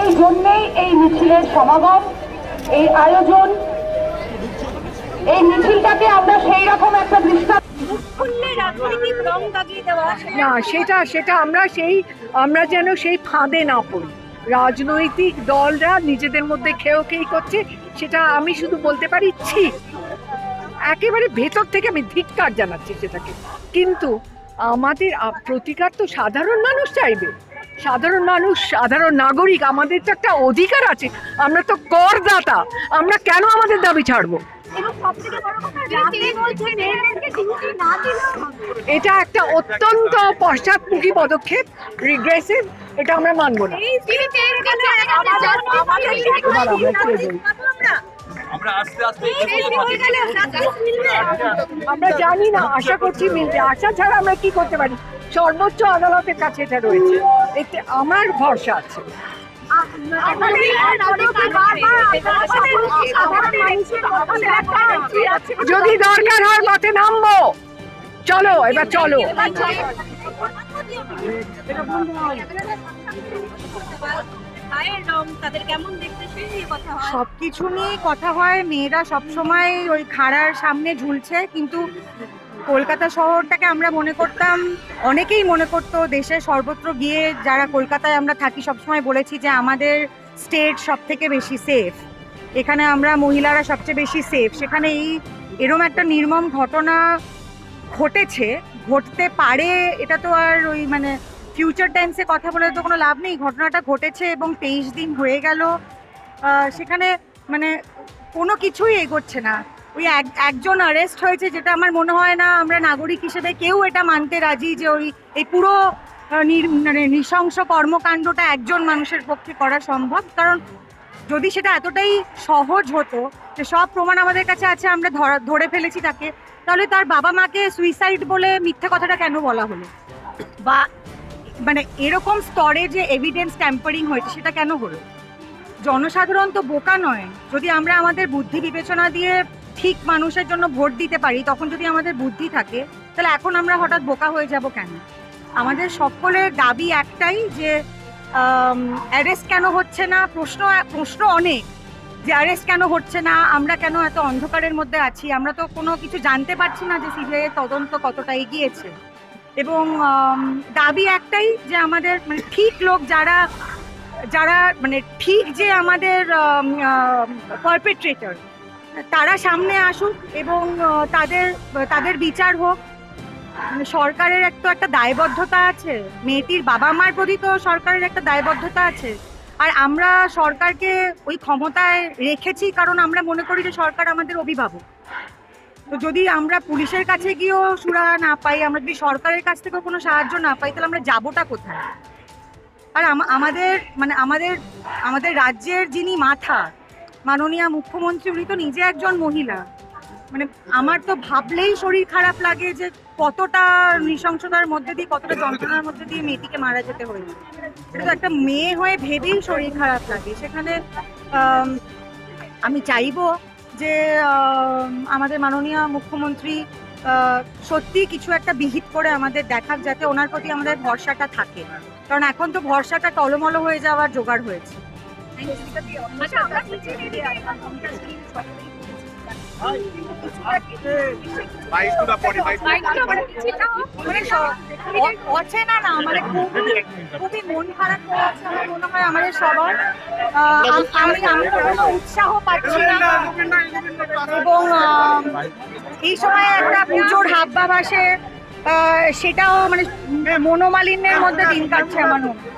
সেই জন্যেই এই মিছিলের সমাগম, এই আয়োজন। এই মিছিলটাকে আমরা সেই রকম একটা দৃষ্টান্ত না, সেটা আমরা যেন সেই ফাঁদে না পড়ি। রাজনৈতিক দলরা নিজেদের মধ্যে খেই করছে, সেটা আমি শুধু বলতে পারি ছি, একেবারে ভেতর থেকে আমি ধিক্কার জানাচ্ছি সেটাকে। কিন্তু আমাদের প্রতিকার তো সাধারণ মানুষ চাইবে, সাধারণ মানুষ, সাধারণ নাগরিক। আমাদের তো একটা অধিকার আছে, আমরা তো করদাতা, আমরা কেন আমাদের দাবি ছাড়বো? এটা একটা অত্যন্ত পশ্চাৎমুখী পদক্ষেপ, রিগ্রেসিভ, এটা আমরা মানব না। আমরা জানি না, আশা করছি মিলবে। আশা ছাড়া আমরা কি করতে পারি? সর্বোচ্চ আদালতের কাছে এটা রয়েছে, এতে আমার ভরসা আছে। যদি দরকার হয় পথে নামবো, চলো এবার চলো। সবকিছু নিয়ে কথা হয়, মেয়েরা সবসময় ওই খাড়ার সামনে ঝুলছে। কিন্তু কলকাতা শহরটাকে আমরা মনে করতাম, অনেকেই মনে করতো দেশের সর্বত্র গিয়ে, যারা কলকাতায় আমরা থাকি সবসময় বলেছি যে আমাদের স্টেট সব থেকে বেশি সেফ, এখানে আমরা মহিলারা সবচেয়ে বেশি সেফ। সেখানে এরম একটা নির্মম ঘটনা ঘটেছে, ঘটতে পারে, এটা তো আর ওই মানে ফিউচার টাইমসে কথা বলে তো কোনো লাভ নেই। ঘটনাটা ঘটেছে এবং 23 দিন হয়ে গেল, সেখানে মানে কোনো কিছুই এগোচ্ছে না। ওই একজন অ্যারেস্ট হয়েছে, যেটা আমার মনে হয় না আমরা নাগরিক হিসেবে কেউ এটা মানতে রাজি যে এই পুরো মানে নৃশংস কর্মকাণ্ডটা একজন মানুষের পক্ষে করা সম্ভব। কারণ যদি সেটা এতটাই সহজ হতো যে সব প্রমাণ আমাদের কাছে আছে, আমরা ধরে ফেলেছি তাকে, তাহলে তার বাবা মাকে সুইসাইড বলে মিথ্যে কথাটা কেন বলা হলো? বা মানে এরকম স্তরে যে এভিডেন্স ট্যাম্পারিং হয়েছে সেটা কেন হলো? জনসাধারণ তো বোকা নয়। যদি আমরা আমাদের বুদ্ধি বিবেচনা দিয়ে ঠিক মানুষের জন্য ভোট দিতে পারি, তখন যদি আমাদের বুদ্ধি থাকে, তাহলে এখন আমরা হঠাৎ বোকা হয়ে যাব কেন? আমাদের সকলের দাবি একটাই যে অ্যারেস্ট কেন হচ্ছে না। প্রশ্ন অনেক, যে অ্যারেস্ট কেন হচ্ছে না, আমরা কেন এত অন্ধকারের মধ্যে আছি, আমরা তো কোনো কিছু জানতে পারছি না যে সিবিআই তদন্ত কতটা এগিয়েছে। এবং দাবি একটাই যে আমাদের মানে ঠিক লোক যারা মানে ঠিক যে আমাদের পারপেট্রেটর, তারা সামনে আসুক এবং তাদের বিচার হোক। সরকারের একটা দায়বদ্ধতা আছে, মেয়েটির বাবা মার প্রতি তো সরকারের একটা দায়বদ্ধতা আছে। আর আমরা সরকারকে ওই ক্ষমতায় রেখেছি কারণ আমরা মনে করি যে সরকার আমাদের অভিভাবক। তো যদি আমরা পুলিশের কাছে গিয়েও সুরাহা না পাই, আমরা যদি সরকারের কাছ থেকেও কোনো সাহায্য না পাই, তাহলে আমরা যাবোটা কোথায়? আর আমাদের রাজ্যের যিনি মাথা, মাননীয় মুখ্যমন্ত্রী, উনি তো নিজে একজন মহিলা। মানে আমার তো ভাবলেই শরীর খারাপ লাগে যে কতটা নৃশংসতার মধ্যে দিয়ে, কতটা যন্ত্রণার মধ্যে দিয়ে মেয়েটিকে মারা যেতে হয়েছে। এটা তো একটা মেয়ে হয়ে ভেবেই শরীর খারাপ লাগে। সেখানে আমি চাইবো যে আমাদের মাননীয় মুখ্যমন্ত্রী সত্যি কিছু একটা বিহিত করে আমাদের দেখাক, যাতে ওনার প্রতি আমাদের ভরসাটা থাকে। কারণ এখন তো ভরসাটা টলমল হয়ে যাওয়ার জোগাড় হয়েছে। অচেনা না, মানে খুবই মন খারাপ হয়ে আছে আমার মনে হয় আমাদের সবার। আমি কোনো উৎসাহ পাচ্ছি না এবং এই সময় একটা পুজোর হাবভাব আসে, সেটাও মানে মনোমালিন্যের মধ্যে দিন কাটছে আমার মনে হয়।